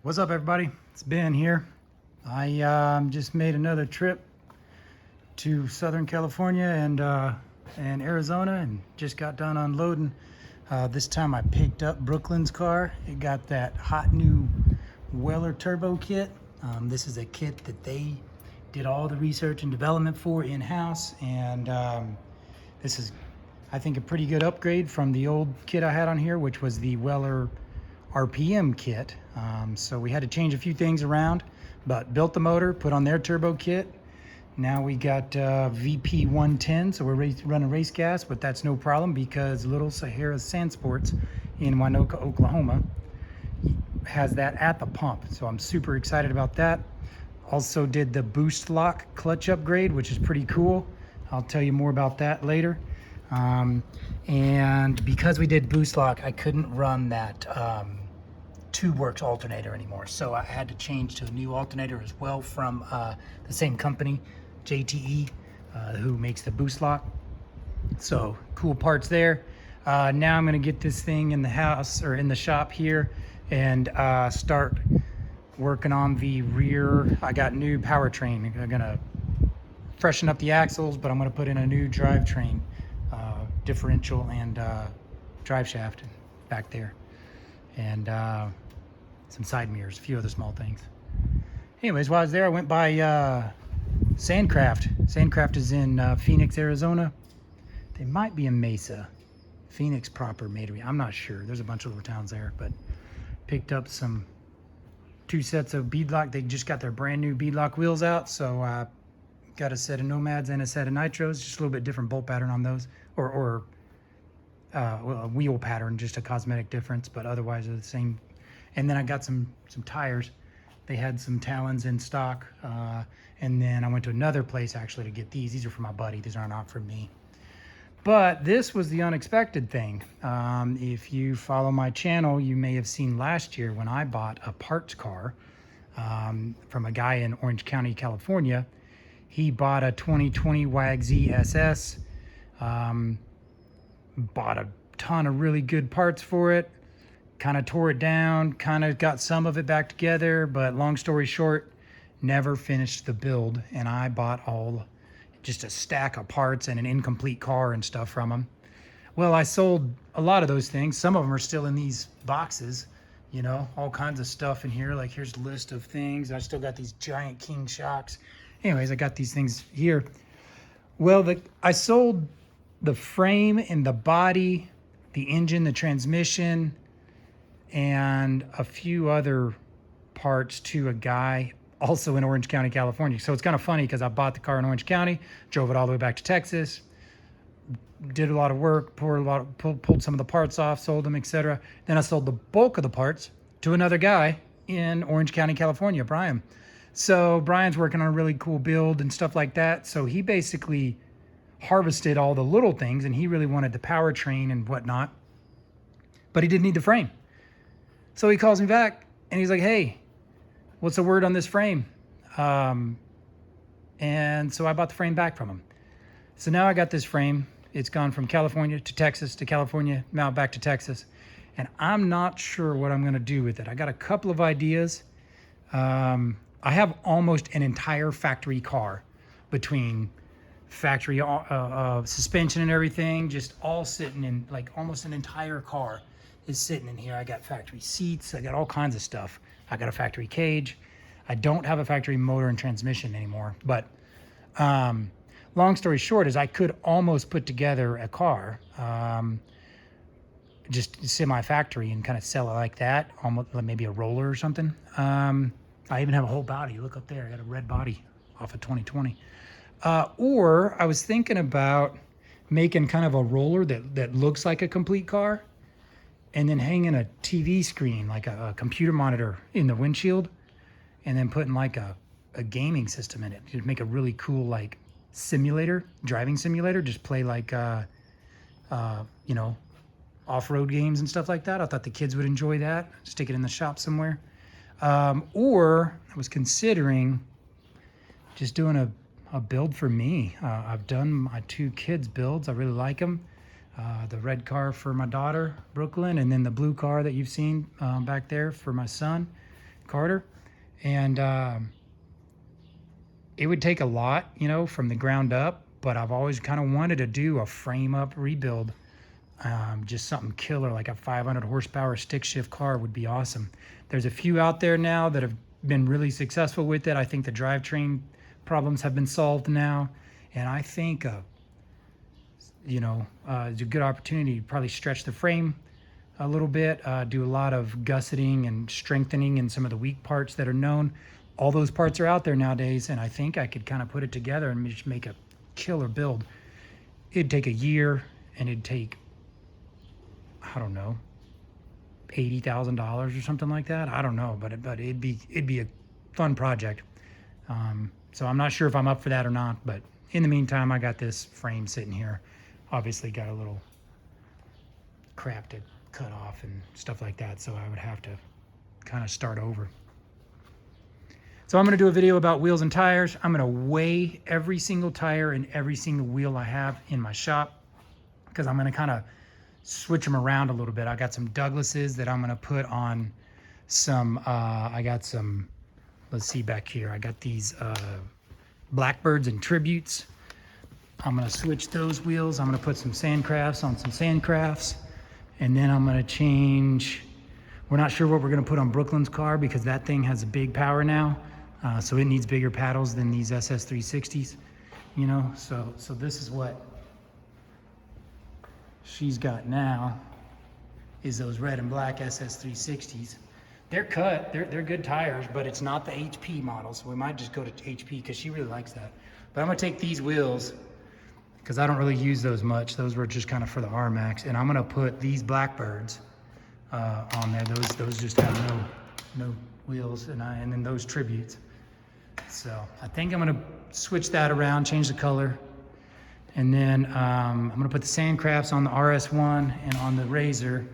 What's up, everybody? It's Ben here. I just made another trip to Southern California and Arizona, and just got done unloading. This time I picked up Brooklyn's car. It got that hot new Weller turbo kit. This is a kit that they did all the research and development for in-house, and this is, I think, a pretty good upgrade from the old kit I had on here, which was the Weller RPM kit. So we had to change a few things around, but built the motor, put on their turbo kit. Now we got VP 110, so we're running race gas, but that's no problem because Little Sahara Sand Sports in Winoka, Oklahoma has that at the pump. So I'm super excited about that. Also did the boost lock clutch upgrade, which is pretty cool. I'll tell you more about that later. And because we did boost lock, I couldn't run that TubeWorks alternator anymore. So I had to change to a new alternator as well from the same company, JTE, who makes the boost lock. So cool parts there. Now I'm gonna get this thing in the house or in the shop here and start working on the rear. I got new powertrain. I'm gonna freshen up the axles, but I'm gonna put in a new drivetrain, differential and drive shaft back there, and some side mirrors, a few other small things. Anyways, while I was there, I went by Sandcraft. Sandcraft is in Phoenix, Arizona. They might be in Mesa. Phoenix proper, maybe. I'm not sure. There's a bunch of little towns there, but picked up two sets of beadlock. They just got their brand new beadlock wheels out, so got a set of Nomads and a set of Nitros. Just a little bit different bolt pattern on those, or well, a wheel pattern, just a cosmetic difference, but otherwise they're the same. And then I got some tires. They had some Talons in stock, and then I went to another place actually to get these. These are for my buddy. These are not for me. But this was the unexpected thing. If you follow my channel, you may have seen last year when I bought a parts car from a guy in Orange County, California. He bought a 2020 WAG-Z SS, bought a ton of really good parts for it, kind of tore it down, kind of got some of it back together, but long story short, never finished the build, and I bought just a stack of parts and an incomplete car and stuff from him. Well, I sold a lot of those things. Some of them are still in these boxes, you know, all kinds of stuff in here. Like, here's a list of things. I still got these giant King shocks. Anyways, I got these things here. Well, I sold the frame and the body, the engine, the transmission, and a few other parts to a guy also in Orange County, California. So it's kind of funny because I bought the car in Orange County, drove it all the way back to Texas, did a lot of work, pulled some of the parts off, sold them, etc. Then I sold the bulk of the parts to another guy in Orange County, California, Brian. So Brian's working on a really cool build and stuff like that. So he basically harvested all the little things, and he really wanted the powertrain and whatnot, but he didn't need the frame. So he calls me back and he's like, hey, what's the word on this frame? And so I bought the frame back from him. So now I got this frame. It's gone from California to Texas to California, now back to Texas. And I'm not sure what I'm gonna do with it. I got a couple of ideas. I have almost an entire factory car, between factory suspension and everything, just all sitting in, like, almost an entire car is sitting in here. I got factory seats, I got all kinds of stuff. I got a factory cage. I don't have a factory motor and transmission anymore, but long story short is I could almost put together a car, just semi-factory, and kind of sell it like that, almost like maybe a roller or something. I even have a whole body. Look up there, I got a red body off of 2020. Or I was thinking about making kind of a roller that looks like a complete car, and then hanging a TV screen, like a computer monitor in the windshield, and then putting like a gaming system in it to make a really cool, like, simulator, driving simulator, just play like, you know, off-road games and stuff like that. I thought the kids would enjoy that. Stick it in the shop somewhere. Or I was considering just doing a build for me. I've done my two kids' builds. I really like them. The red car for my daughter, Brooklyn, and then the blue car that you've seen back there for my son. Carter. And it would take a lot, you know, from the ground up, but I've always kind of wanted to do a frame up rebuild. Just something killer, like a 500 horsepower stick shift car would be awesome. There's a few out there now that have been really successful with it. I think the drivetrain problems have been solved now. And I think, you know, it's a good opportunity to probably stretch the frame a little bit, do a lot of gusseting and strengthening in some of the weak parts that are known. All those parts are out there nowadays, and I think I could kind of put it together and just make a killer build. It'd take a year, and it'd take, I don't know, $80,000 or something like that. I don't know, but it'd be a fun project. So I'm not sure if I'm up for that or not, but in the meantime, I got this frame sitting here. Obviously got a little crap to cut off and stuff like that, so I would have to kind of start over. So I'm going to do a video about wheels and tires. I'm going to weigh every single tire and every single wheel I have in my shop, because I'm going to kind of switch them around a little bit. I got some Douglases that I'm going to put on some, I got some, let's see back here. I got these Blackbirds and Tributes. I'm going to switch those wheels. I'm going to put some Sandcrafts on some Sandcrafts. And then I'm going to change, we're not sure what we're going to put on Brooklyn's car, because that thing has a big power now. So it needs bigger paddles than these SS360s, you know? So this is what she's got now, is those red and black SS360s. They're cut, they're good tires, but it's not the HP model. So we might just go to HP, because she really likes that. But I'm going to take these wheels, because I don't really use those much. Those were just kind of for the R-Max. And I'm going to put these Blackbirds on there. Those just have no wheels, and then those Tributes. So I think I'm going to switch that around, change the color. And then I'm going to put the Sandcrafts on the RS1 and on the Razor.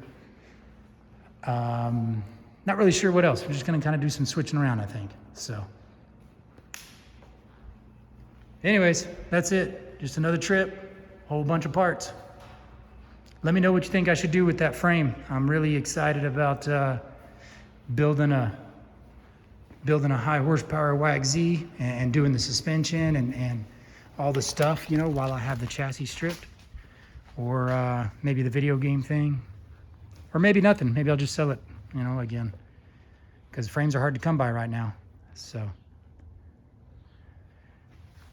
Not really sure what else. We're just going to kind of do some switching around, I think. So anyways, that's it. Just another trip, whole bunch of parts. Let me know what you think I should do with that frame. I'm really excited about building a high horsepower YXZ and doing the suspension and all the stuff, you know, while I have the chassis stripped. Or maybe the video game thing. Or maybe nothing. Maybe I'll just sell it, you know, again. Because frames are hard to come by right now. So.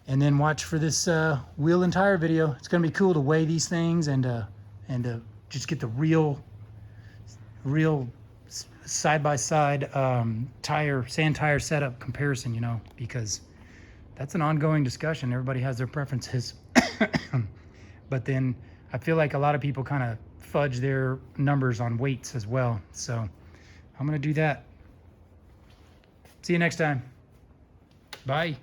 And then watch for this wheel and tire video. It's going to be cool to weigh these things and just get the real side-by-side sand tire setup comparison, you know, because that's an ongoing discussion. Everybody has their preferences. But then I feel like a lot of people kind of fudge their numbers on weights as well. So I'm going to do that. See you next time. Bye.